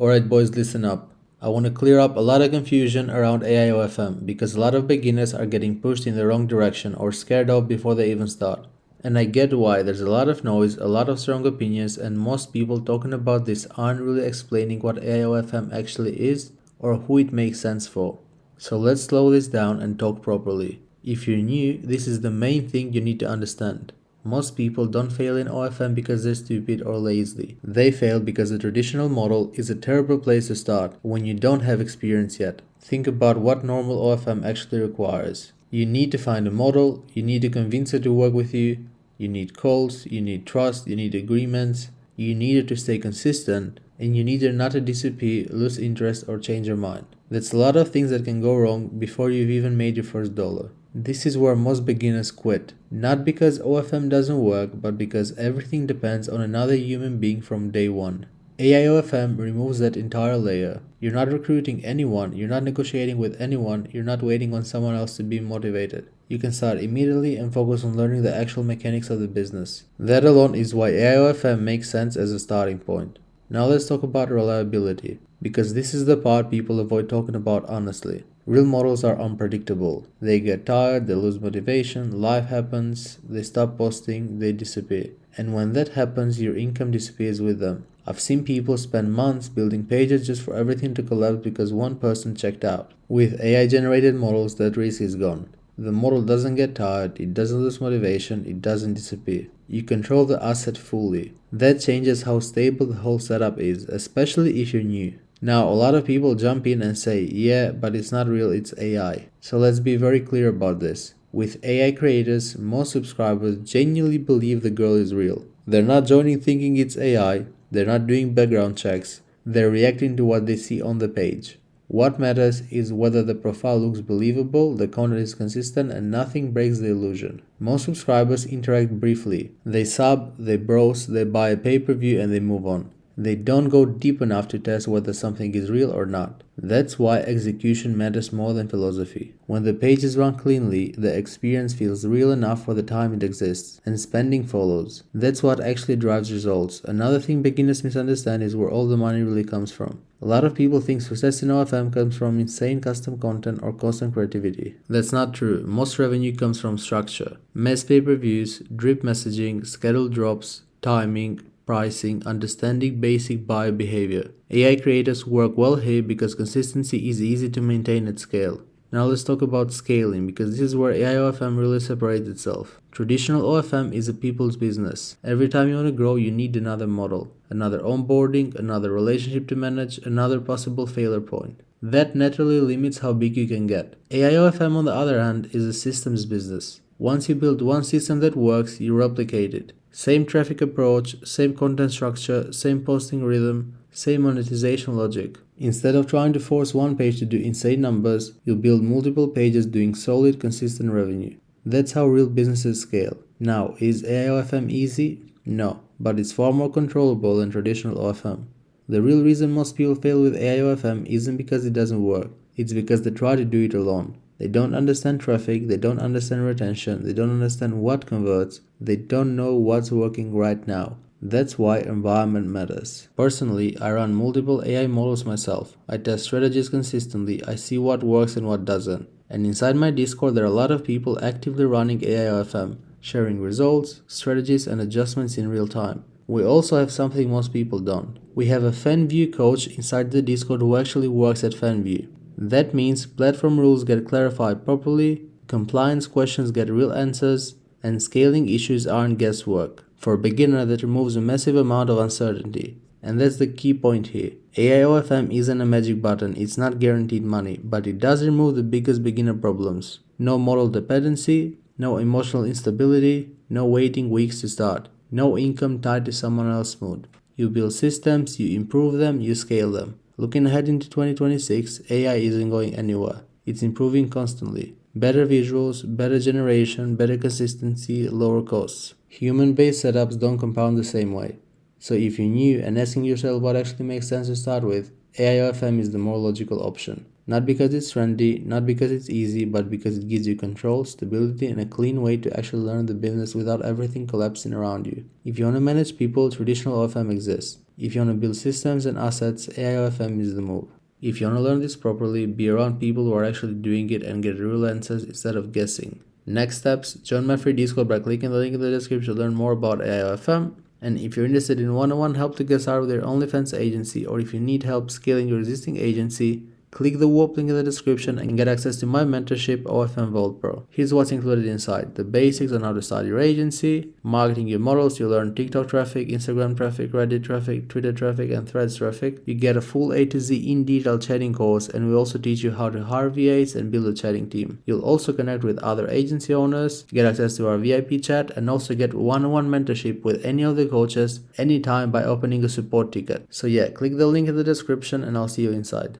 Alright boys, listen up. I want to clear up a lot of confusion around AI OFM because a lot of beginners are getting pushed in the wrong direction or scared off before they even start. And I get why. There's a lot of noise, a lot of strong opinions, and most people talking about this aren't really explaining what AI OFM actually is or who it makes sense for. So let's slow this down and talk properly. If you're new, this is the main thing you need to understand. Most people don't fail in OFM because they're stupid or lazy. They fail because the traditional model is a terrible place to start when you don't have experience yet. Think about what normal OFM actually requires. You need to find a model, you need to convince it to work with you, you need calls, you need trust, you need agreements, you need it to stay consistent, and you need it not to disappear, lose interest, or change your mind. That's a lot of things that can go wrong before you've even made your first dollar. This is where most beginners quit, not because OFM doesn't work, but because everything depends on another human being from day one. AI OFM removes that entire layer. You're not recruiting anyone, you're not negotiating with anyone, you're not waiting on someone else to be motivated. You can start immediately and focus on learning the actual mechanics of the business. That alone is why AI OFM makes sense as a starting point. Now let's talk about reliability, because this is the part people avoid talking about honestly. Real models are unpredictable. They get tired, they lose motivation, life happens, they stop posting, they disappear. And when that happens, your income disappears with them. I've seen people spend months building pages just for everything to collapse because one person checked out. With AI-generated models, that risk is gone. The model doesn't get tired, it doesn't lose motivation, it doesn't disappear. You control the asset fully. That changes how stable the whole setup is, especially if you're new. Now, a lot of people jump in and say, yeah, but it's not real, it's AI. So let's be very clear about this. With AI creators, most subscribers genuinely believe the girl is real. They're not joining thinking it's AI, they're not doing background checks, they're reacting to what they see on the page. What matters is whether the profile looks believable, the content is consistent, and nothing breaks the illusion. Most subscribers interact briefly. They sub, they browse, they buy a pay-per-view, and they move on. They don't go deep enough to test whether something is real or not. That's why execution matters more than philosophy. When the page is run cleanly, the experience feels real enough for the time it exists, and spending follows. That's what actually drives results. Another thing beginners misunderstand is where all the money really comes from. A lot of people think success in OFM comes from insane custom content or constant creativity. That's not true. Most revenue comes from structure. Mass pay-per-views, drip messaging, scheduled drops, timing, pricing, understanding basic buyer behavior. AI creators work well here because consistency is easy to maintain at scale. Now let's talk about scaling, because this is where AI OFM really separates itself. Traditional OFM is a people's business. Every time you want to grow, you need another model, another onboarding, another relationship to manage, another possible failure point. That naturally limits how big you can get. AI OFM, on the other hand, is a systems business. Once you build one system that works, you replicate it. Same traffic approach, same content structure, same posting rhythm, same monetization logic. Instead of trying to force one page to do insane numbers, you build multiple pages doing solid, consistent revenue. That's how real businesses scale. Now, is AI-OFM easy? No, but it's far more controllable than traditional OFM. The real reason most people fail with AI-OFM isn't because it doesn't work, it's because they try to do it alone. They don't understand traffic, they don't understand retention, they don't understand what converts, they don't know what's working right now. That's why environment matters. Personally, I run multiple AI models myself. I test strategies consistently, I see what works and what doesn't. And inside my Discord, there are a lot of people actively running AI OFM, sharing results, strategies, and adjustments in real time. We also have something most people don't. We have a FanVue coach inside the Discord who actually works at FanVue. That means platform rules get clarified properly, compliance questions get real answers, and scaling issues aren't guesswork. For a beginner, that removes a massive amount of uncertainty. And that's the key point here. AI OFM isn't a magic button, it's not guaranteed money, but it does remove the biggest beginner problems. No model dependency, no emotional instability, no waiting weeks to start, no income tied to someone else's mood. You build systems, you improve them, you scale them. Looking ahead into 2026, AI isn't going anywhere. It's improving constantly. Better visuals, better generation, better consistency, lower costs. Human-based setups don't compound the same way. So if you're new and asking yourself what actually makes sense to start with, AI OFM is the more logical option. Not because it's trendy, not because it's easy, but because it gives you control, stability, and a clean way to actually learn the business without everything collapsing around you. If you want to manage people, traditional OFM exists. If you want to build systems and assets, AI OFM is the move. If you want to learn this properly, be around people who are actually doing it and get real answers instead of guessing. Next steps, join my free Discord by clicking the link in the description to learn more about AI OFM. And if you're interested in one-on-one help to get started with your OnlyFans agency, or if you need help scaling your existing agency, click the WOP link in the description and get access to my mentorship, OFM Vault Pro. Here's what's included inside: the basics on how to start your agency, marketing your models, you'll learn TikTok traffic, Instagram traffic, Reddit traffic, Twitter traffic, and Threads traffic. You get a full A to Z in-detail chatting course, and we also teach you how to hire VAs and build a chatting team. You'll also connect with other agency owners, get access to our VIP chat, and also get one-on-one mentorship with any of the coaches anytime by opening a support ticket. So yeah, click the link in the description and I'll see you inside.